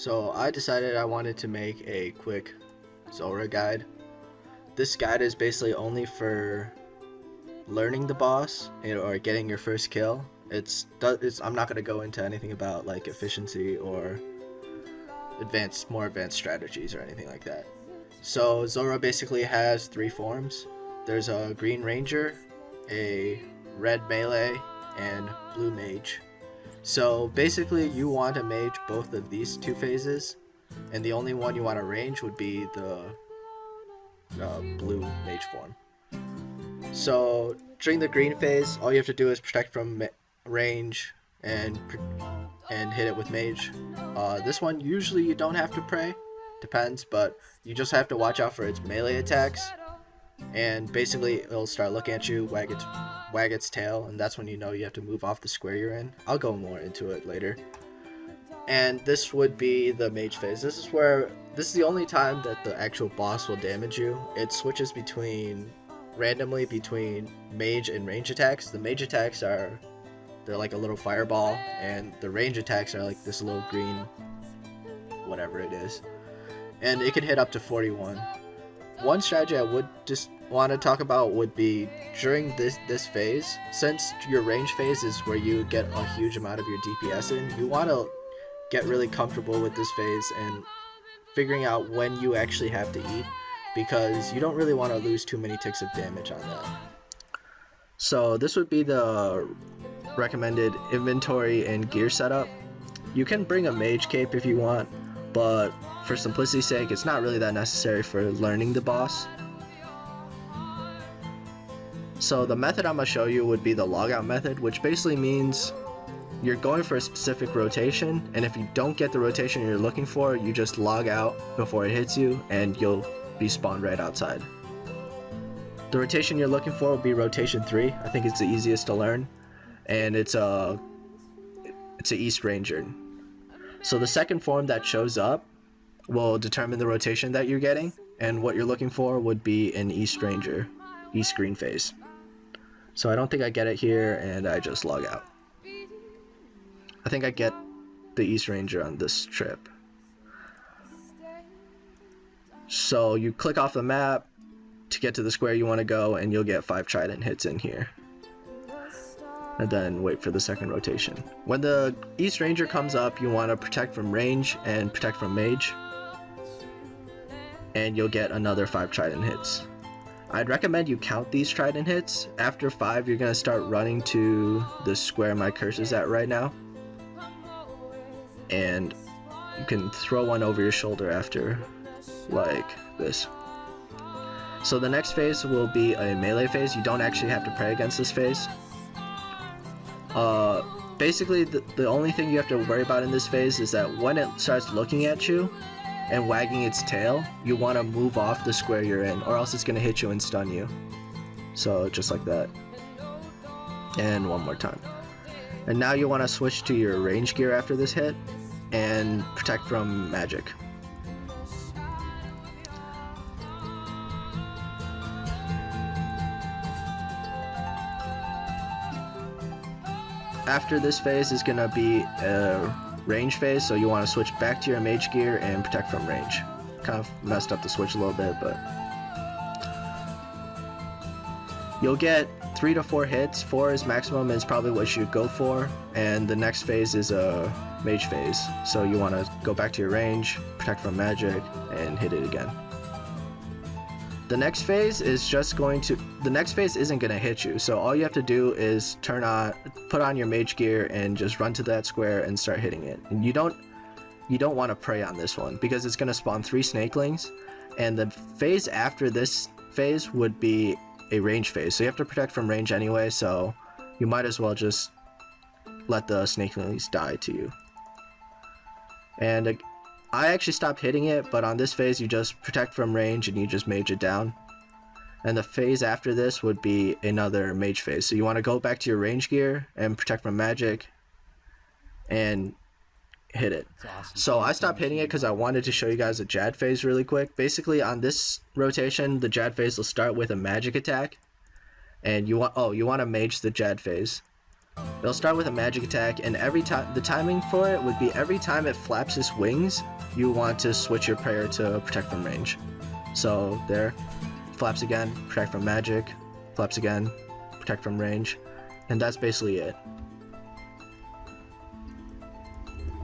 So I decided I wanted to make a quick Zulrah guide. This guide is basically only for learning the boss or getting your first kill. I'm not going to go into anything about like efficiency or more advanced strategies or anything like that. So Zulrah basically has three forms. There's a green ranger, a red melee, and blue mage. So basically you want to mage both of these two phases, and the only one you want to range would be the blue mage form. So during the green phase, all you have to do is protect from range and hit it with mage. This one usually you don't have to pray, depends, but you just have to watch out for its melee attacks, and basically it'll start looking at you, wag its tail, and that's when you know you have to move off the square you're in. I'll go more into it later. And this would be the mage phase. This is the only time that the actual boss will damage you. It switches randomly between mage and range attacks. The mage attacks they're like a little fireball, and the range attacks are like this little green whatever it is. And it can hit up to 41. One strategy I would just want to talk about would be during this phase, since your range phase is where you get a huge amount of your DPS in, you want to get really comfortable with this phase and figuring out when you actually have to eat, because you don't really want to lose too many ticks of damage on that. So this would be the recommended inventory and gear setup. You can bring a mage cape if you want, but for simplicity's sake, it's not really that necessary for learning the boss. So the method I'm going to show you would be the logout method, which basically means you're going for a specific rotation, and if you don't get the rotation you're looking for, you just log out before it hits you, and you'll be spawned right outside. The rotation you're looking for will be rotation 3. I think it's the easiest to learn, and it's a East Ranger. So the second form that shows up will determine the rotation that you're getting, and what you're looking for would be an East Ranger, East Green phase. So I don't think I get it here, and I just log out. I think I get the East Ranger on this trip. So you click off the map to get to the square you want to go, and you'll get 5 trident hits in here. And then wait for the second rotation. When the East Ranger comes up, you want to protect from range and protect from mage, and you'll get another 5 trident hits. I'd recommend you count these trident hits. After 5, you're going to start running to the square my cursor's at right now, and you can throw one over your shoulder after, like this. So the next phase will be a melee phase. You don't actually have to pray against this phase. Basically the only thing you have to worry about in this phase is that when it starts looking at you and wagging its tail, you want to move off the square you're in, or else it's going to hit you and stun you. So just like that. And one more time. And now you want to switch to your range gear after this hit and protect from magic. After this phase is going to be a range phase, so you want to switch back to your mage gear and protect from range. Kind of messed up the switch a little bit, but you'll get 3 to 4 hits. 4 is maximum, and is probably what you should go for. And the next phase is a mage phase, so you want to go back to your range, protect from magic, and hit it again. The next phase isn't going to hit you, so all you have to do is put on your mage gear and just run to that square and start hitting it. And you don't want to pray on this one, because it's going to spawn 3 snakelings, and the phase after this phase would be a range phase, so you have to protect from range anyway, so you might as well just let the snakelings die to you. And I actually stopped hitting it, but on this phase you just protect from range and you just mage it down. And the phase after this would be another mage phase, so you want to go back to your range gear and protect from magic and hit it. Awesome. So I stopped hitting it because I wanted to show you guys a Jad phase really quick. Basically on this rotation, the Jad phase will start with a magic attack, and you want to mage the Jad phase. It'll start with a magic attack, and every time the timing for it would be every time it flaps its wings, you want to switch your prayer to protect from range. So there, flaps again, protect from magic, flaps again, protect from range, and that's basically it.